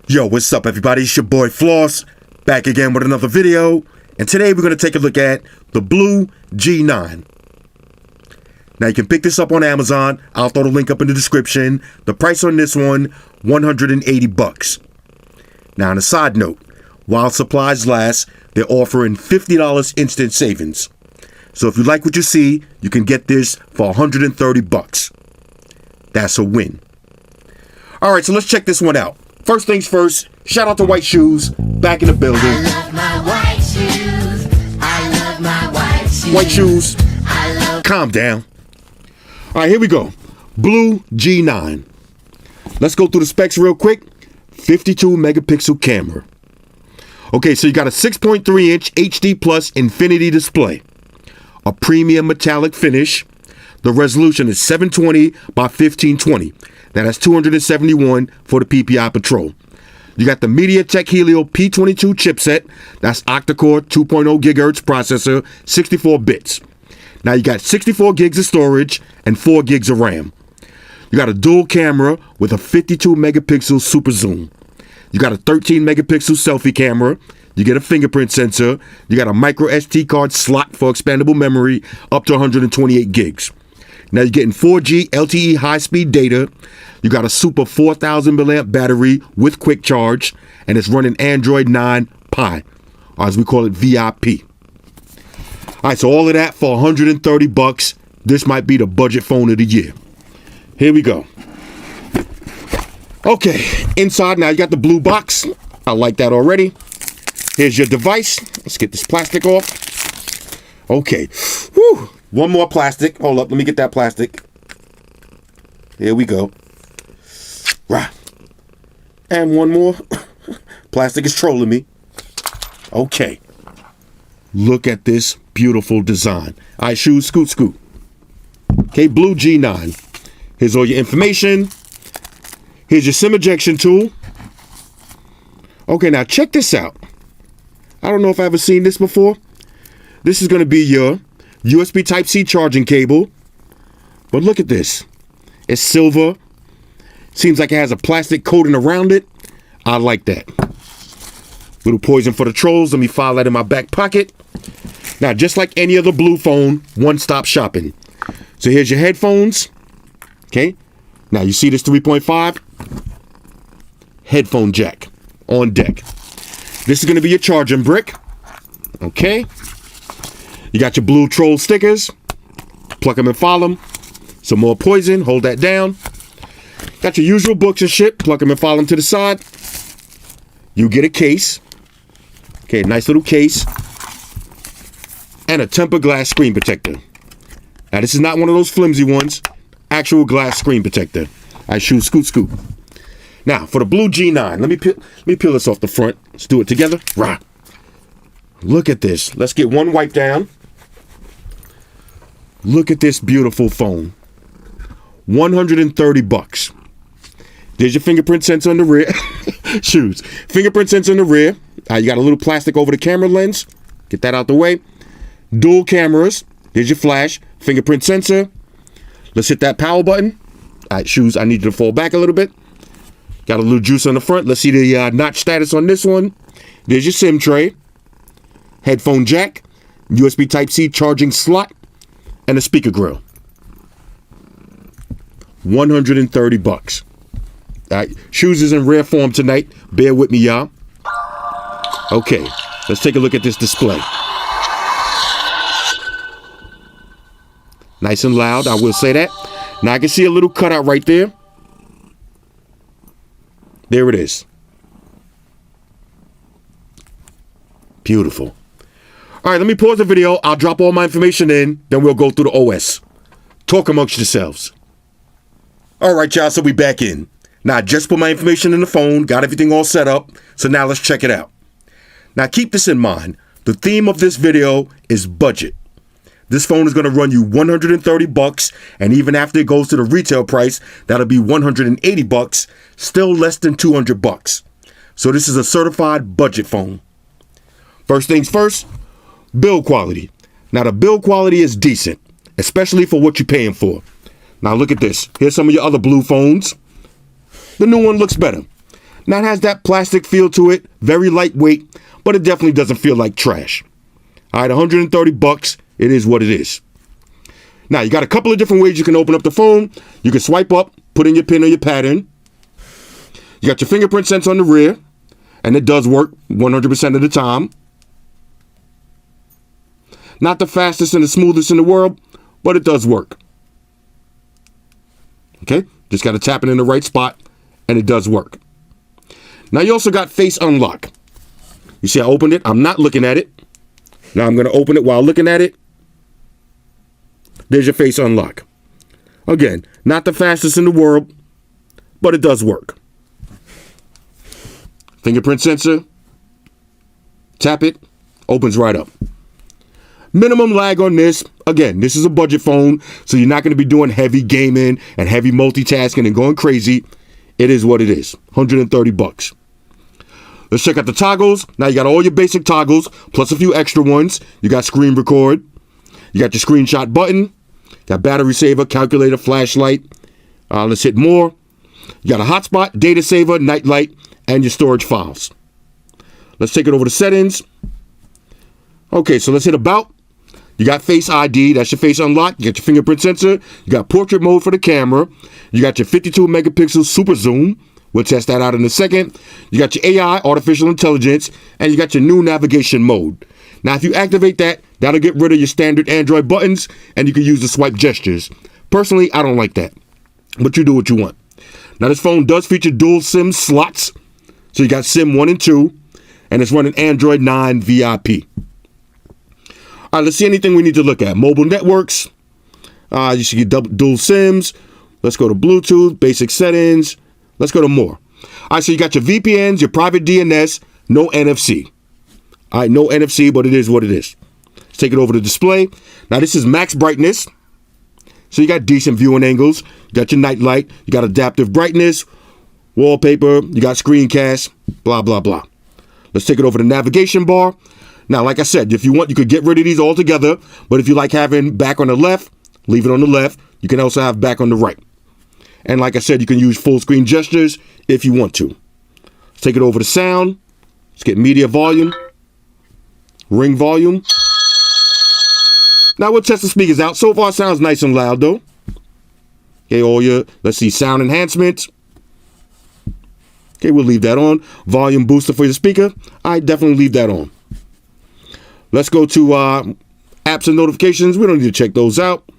Yo, what's up everybody? It's your boy Floss, back again with another video. And today we're going to take a look at the BLU G9. Now you can pick this up on Amazon. I'll throw the link up in the description. The price on this one, $180. Now on a side note, while supplies last, they're offering $50 instant savings. So if you like what you see, you can get this for $130. That's a win. Alright, so let's check this one out. First things first, shout out to White Shoes, back in the building. I love my white shoes. I love my white shoes. White Shoes, calm down. All right, here we go. BLU G9. Let's go through the specs real quick. 52 megapixel camera. Okay, so you got a 6.3 inch HD plus infinity display. A premium metallic finish. The resolution is 720 by 1520. That's 271 for the PPI Patrol. You got the MediaTek Helio P22 chipset. That's octa-core 2.0 gigahertz processor, 64 bits. Now you got 64 gigs of storage and 4 gigs of RAM. You got a dual camera with a 52 megapixel super zoom. You got a 13 megapixel selfie camera. You get a fingerprint sensor. You got a micro SD card slot for expandable memory up to 128 gigs. Now you're getting 4G LTE high-speed data. You got a super 4,000 milliamp battery with quick charge, and it's running Android 9 Pie, or as we call it, VIP. All right, so all of that for $130. This might be the budget phone of the year. Here we go. Okay, inside now you got the blue box. I like that already. Here's your device. Let's get this plastic off. Okay. Whew. One more plastic. Hold up. Let me get that plastic. Here we go. Right. And one more. Plastic is trolling me. Okay. Look at this beautiful design. All right, shoes, scoot, scoot. Okay, BLU G9. Here's all your information. Here's your SIM ejection tool. Okay, now check this out. I don't know if I've ever seen this before. This is going to be your USB Type-C charging cable. But look at this. It's silver. Seems like it has a plastic coating around it. I like that. Little poison for the trolls. Let me file that in my back pocket. Now, just like any other BLU phone, one-stop shopping. So here's your headphones. Okay. Now, you see this 3.5? Headphone jack on deck. This is going to be your charging brick. Okay. You got your BLU troll stickers. Pluck them and file them. Some more poison. Hold that down. Got your usual books and shit. Pluck them and file them to the side. You get a case. Okay, nice little case. And a tempered glass screen protector. Now, this is not one of those flimsy ones. Actual glass screen protector. I shoot, scoot, scoot. Now, for the BLU G9, let me peel this off the front. Let's do it together. Rah. Look at this. Let's get one wipe down. Look at this beautiful phone. $130. There's your fingerprint sensor on the rear. Shoes. Fingerprint sensor on the rear. You got a little plastic over the camera lens. Get that out the way. Dual cameras. Here's your flash. Fingerprint sensor. Let's hit that power button. All right, shoes. I need you to fall back a little bit. Got a little juice on the front. Let's see the notch status on this one. There's your SIM tray. Headphone jack. USB Type-C charging slot. And a speaker grill. $130. All right, shoes is in rare form tonight. Bear with me, y'all. Okay, let's take a look at this display. Nice and loud, I will say that. Now I can see a little cutout right there. There it is. Beautiful. All right, let me pause the video. I'll drop all my information in, then we'll go through the OS. Talk amongst yourselves. All right, y'all, so we back in. Now, I just put my information in the phone, got everything all set up, so now let's check it out. Now, keep this in mind. The theme of this video is budget. This phone is going to run you $130, and even after it goes to the retail price, that'll be $180, still less than $200. So this is a certified budget phone. First things first, build quality. Now, the build quality is decent, especially for what you're paying for. Now, look at this. Here's some of your other BLU phones. The new one looks better. Now it has that plastic feel to it, very lightweight, but it definitely doesn't feel like trash. All right, 130 bucks, it is what it is. Now you got a couple of different ways you can open up the phone. You can swipe up, put in your PIN or your pattern. You got your fingerprint sensor on the rear, and it does work 100% of the time. Not the fastest and the smoothest in the world, but it does work. Okay, just got to tap it in the right spot, and it does work. Now you also got face unlock. You see I opened it, I'm not looking at it. Now I'm going to open it while looking at it. There's your face unlock. Again, not the fastest in the world, but it does work. Fingerprint sensor. Tap it. Opens right up. Minimum lag on this. Again, this is a budget phone, so you're not going to be doing heavy gaming and heavy multitasking and going crazy. It is what it is. 130 bucks. Let's check out the toggles. Now you got all your basic toggles, plus a few extra ones. You got screen record. You got your screenshot button. Got battery saver, calculator, flashlight. Let's hit more. You got a hotspot, data saver, night light, and your storage files. Let's take it over to settings. Okay, so let's hit about. You got Face ID, that's your face unlock. You got your fingerprint sensor. You got portrait mode for the camera. You got your 52 megapixel super zoom. We'll test that out in a second. You got your AI, artificial intelligence, and you got your new navigation mode. Now, if you activate that, that'll get rid of your standard Android buttons, and you can use the swipe gestures. Personally, I don't like that, but you do what you want. Now, this phone does feature dual SIM slots. So you got SIM 1 and 2, and it's running Android 9 VIP. All right, let's see anything we need to look at. Mobile networks. You should get dual SIMs. Let's go to Bluetooth, basic settings. Let's go to more. All right, so you got your VPNs, your private DNS, no NFC. All right, no NFC, but it is what it is. Let's take it over to display. Now, this is max brightness. So you got decent viewing angles. You got your night light. You got adaptive brightness, wallpaper. You got screencast, blah, blah, blah. Let's take it over to navigation bar. Now, like I said, if you want, you could get rid of these altogether. But if you like having back on the left, leave it on the left. You can also have back on the right. And like I said, you can use full screen gestures if you want to. Let's take it over to sound. Let's get media volume. Ring volume. Now we'll test the speakers out. So far, it sounds nice and loud, though. Okay, all your, let's see, sound enhancements. Okay, we'll leave that on. Volume booster for your speaker. I definitely leave that on. Let's go to apps and notifications. We don't need to check those out.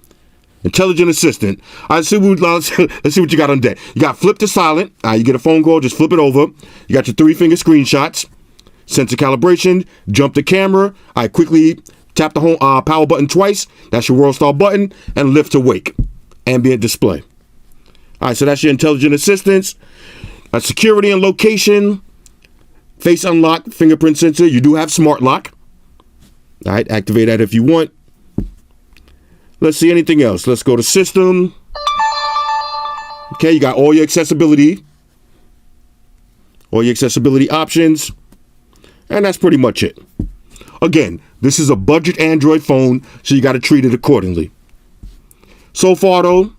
Intelligent assistant. Let's see what you got on deck. You got flip to silent. You get a phone call, just flip it over. You got your 3-finger screenshots. Sensor calibration. Jump to camera. Quickly tap the home power button twice. That's your world star button. And lift to wake. Ambient display. All right, so that's your intelligent assistance. Security and location. Face unlock, fingerprint sensor. You do have smart lock. All right, activate that if you want. Let's see anything else. Let's go to system. Okay, you got all your accessibility. All your accessibility options. And that's pretty much it. Again, this is a budget Android phone, so you got to treat it accordingly. So far, though,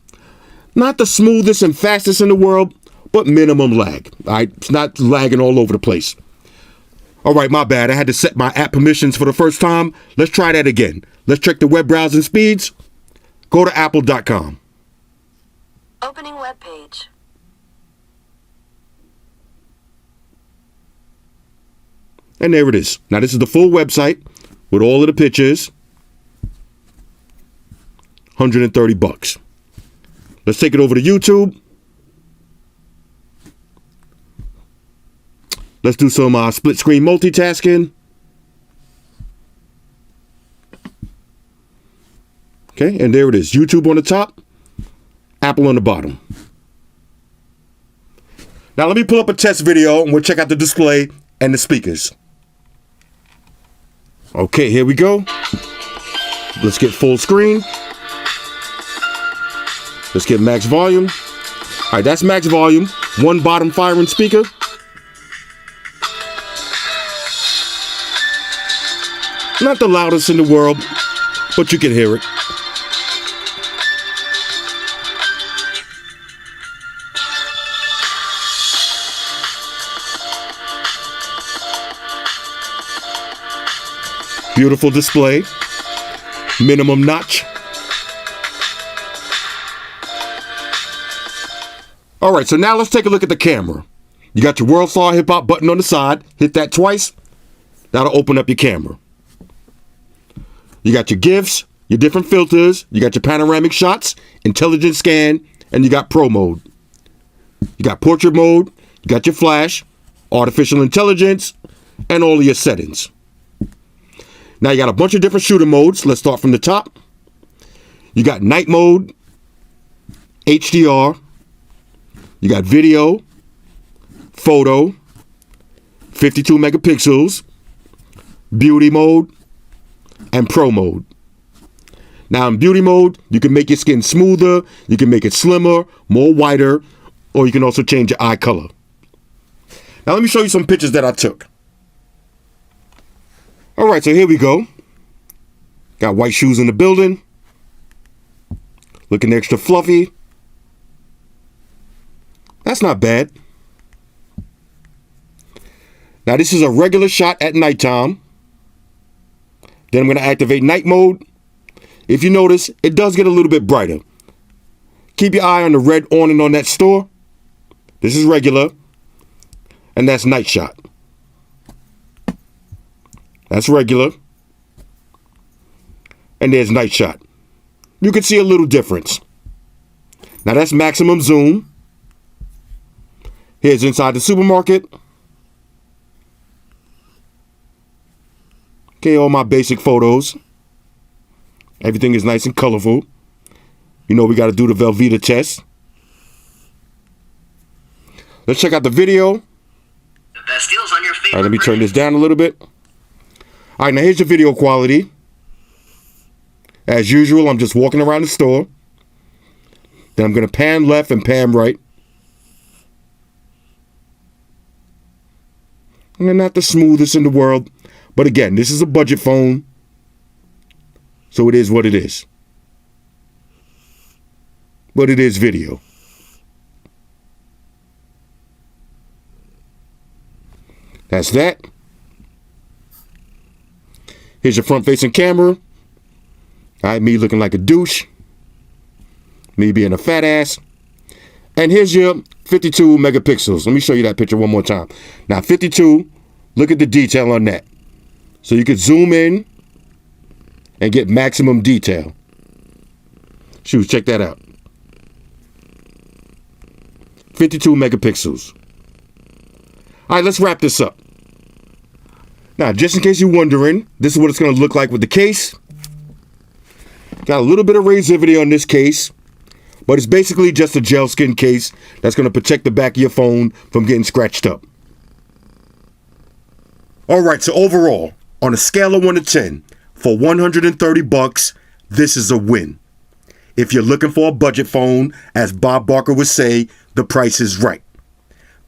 not the smoothest and fastest in the world, but minimum lag. All right, it's not lagging all over the place. All right, my bad. I had to set my app permissions for the first time. Let's try that again. Let's check the web browsing speeds. Go to apple.com. Opening web page. And there it is. Now, this is the full website with all of the pictures. 130 bucks. Let's take it over to YouTube. Let's do some split screen multitasking. Okay, and there it is. YouTube on the top, Apple on the bottom. Now let me pull up a test video and we'll check out the display and the speakers. Okay, here we go. Let's get full screen. Let's get max volume. All right, that's max volume. One bottom firing speaker. Not the loudest in the world, but you can hear it. Beautiful display. Minimum notch. All right, so now let's take a look at the camera. You got your World Star Hip Hop button on the side. Hit that twice. That'll open up your camera. You got your GIFs, your different filters. You got your panoramic shots, intelligent scan, and you got pro mode. You got portrait mode. You got your flash, artificial intelligence, and all of your settings. Now you got a bunch of different shooter modes. Let's start from the top. You got night mode, HDR. You got video, photo, 52 megapixels, beauty mode, and pro mode. Now in beauty mode, you can make your skin smoother, you can make it slimmer, more whiter, or you can also change your eye color. Now let me show you some pictures that I took. All right, so here we go. Got white shoes in the building. Looking extra fluffy. That's not bad. Now this is a regular shot at nighttime. Then I'm going to activate night mode. If you notice, it does get a little bit brighter. Keep your eye on the red on and on that store. This is regular. And that's night shot. That's regular. And there's night shot. You can see a little difference. Now that's maximum zoom. Here's inside the supermarket. Okay, all my basic photos. Everything is nice and colorful. You know we got to do the Velveeta test. Let's check out the video. The best deals on your favorite. All right, let me turn this down a little bit. All right, now here's the video quality. As usual, I'm just walking around the store. Then I'm going to pan left and pan right. And they're not the smoothest in the world. But again, this is a budget phone. So it is what it is. But it is video. That's that. Here's your front-facing camera. All right, me looking like a douche. Me being a fat ass. And here's your 52 megapixels. Let me show you that picture one more time. Now, 52, look at the detail on that. So you could zoom in and get maximum detail. Shoot, check that out. 52 megapixels. All right, let's wrap this up. Now, just in case you're wondering, this is what it's going to look like with the case. Got a little bit of razivity on this case, but it's basically just a gel skin case that's going to protect the back of your phone from getting scratched up. All right, so overall, on a scale of 1 to 10, for $130, this is a win. If you're looking for a budget phone, as Bob Barker would say, the price is right.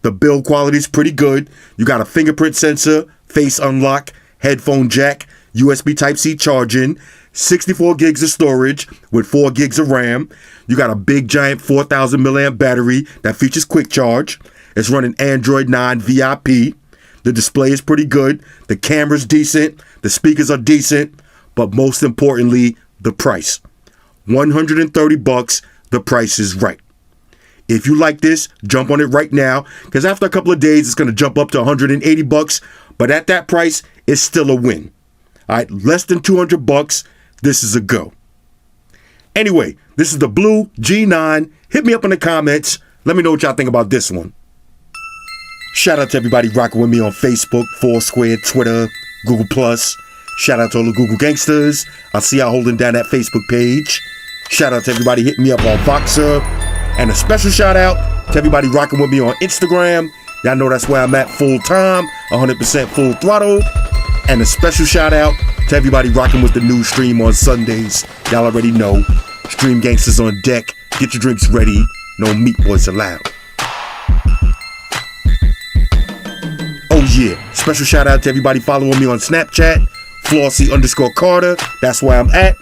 The build quality is pretty good. You got a fingerprint sensor, face unlock, headphone jack, USB Type-C charging, 64 gigs of storage with 4 gigs of RAM. You got a big giant 4,000 milliamp battery that features quick charge. It's running Android 9 VIP. The display is pretty good. The camera's decent. The speakers are decent. But most importantly, the price. $130, the price is right. If you like this, jump on it right now, because after a couple of days, it's going to jump up to $180. But at that price, it's still a win. All right, less than $200, this is a go. Anyway, this is the BLU G9. Hit me up in the comments. Let me know what y'all think about this one. Shout out to everybody rocking with me on Facebook, Foursquare, Twitter, Google+. Shout out to all the Google gangsters. I see y'all holding down that Facebook page. Shout out to everybody hitting me up on Voxer. And a special shout out to everybody rocking with me on Instagram. Y'all know that's where I'm at full time, 100% full throttle. And a special shout out to everybody rocking with the new stream on Sundays. Y'all already know. Stream gangsters on deck. Get your drinks ready. No meat boys allowed. Oh yeah. Special shout out to everybody following me on Snapchat. Flossy_Carter. That's where I'm at.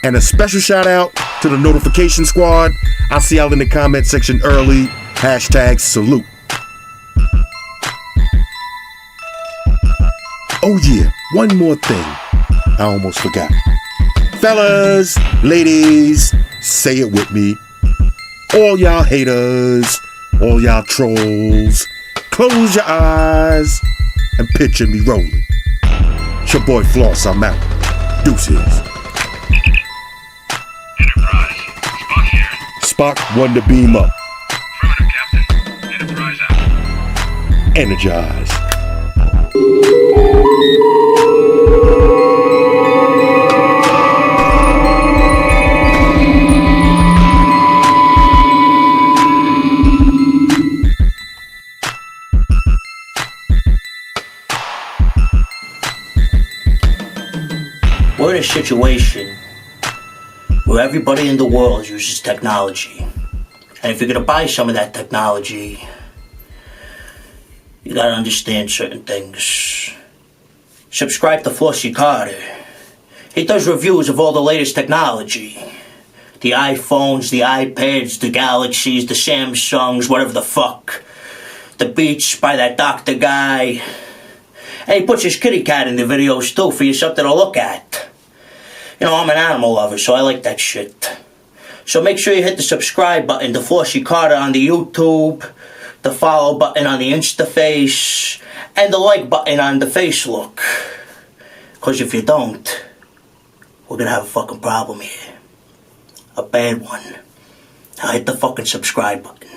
And a special shout out to the notification squad. I'll see y'all in the comment section early. #salute. Oh yeah, one more thing. I almost forgot. Fellas, ladies, say it with me. All y'all haters, all y'all trolls, close your eyes and picture me rolling. It's your boy Floss, I'm out. Deuces. Enterprise. Spock here. Spock won the beam up. Affirmative, Captain. Enterprise out. Energize. We're in a situation where everybody in the world uses technology. And if you're gonna buy some of that technology, you gotta understand certain things. Subscribe to Flossy Carter. He does reviews of all the latest technology. The iPhones, the iPads, the Galaxies, the Samsungs, whatever the fuck. The Beats by that doctor guy. And he puts his kitty cat in the videos too for you something to look at. You know, I'm an animal lover, so I like that shit. So make sure you hit the subscribe button to Flossy Carter on the YouTube, the follow button on the Instaface, and the like button on the Facelook. Because if you don't, we're gonna have a fucking problem here. A bad one. Now hit the fucking subscribe button.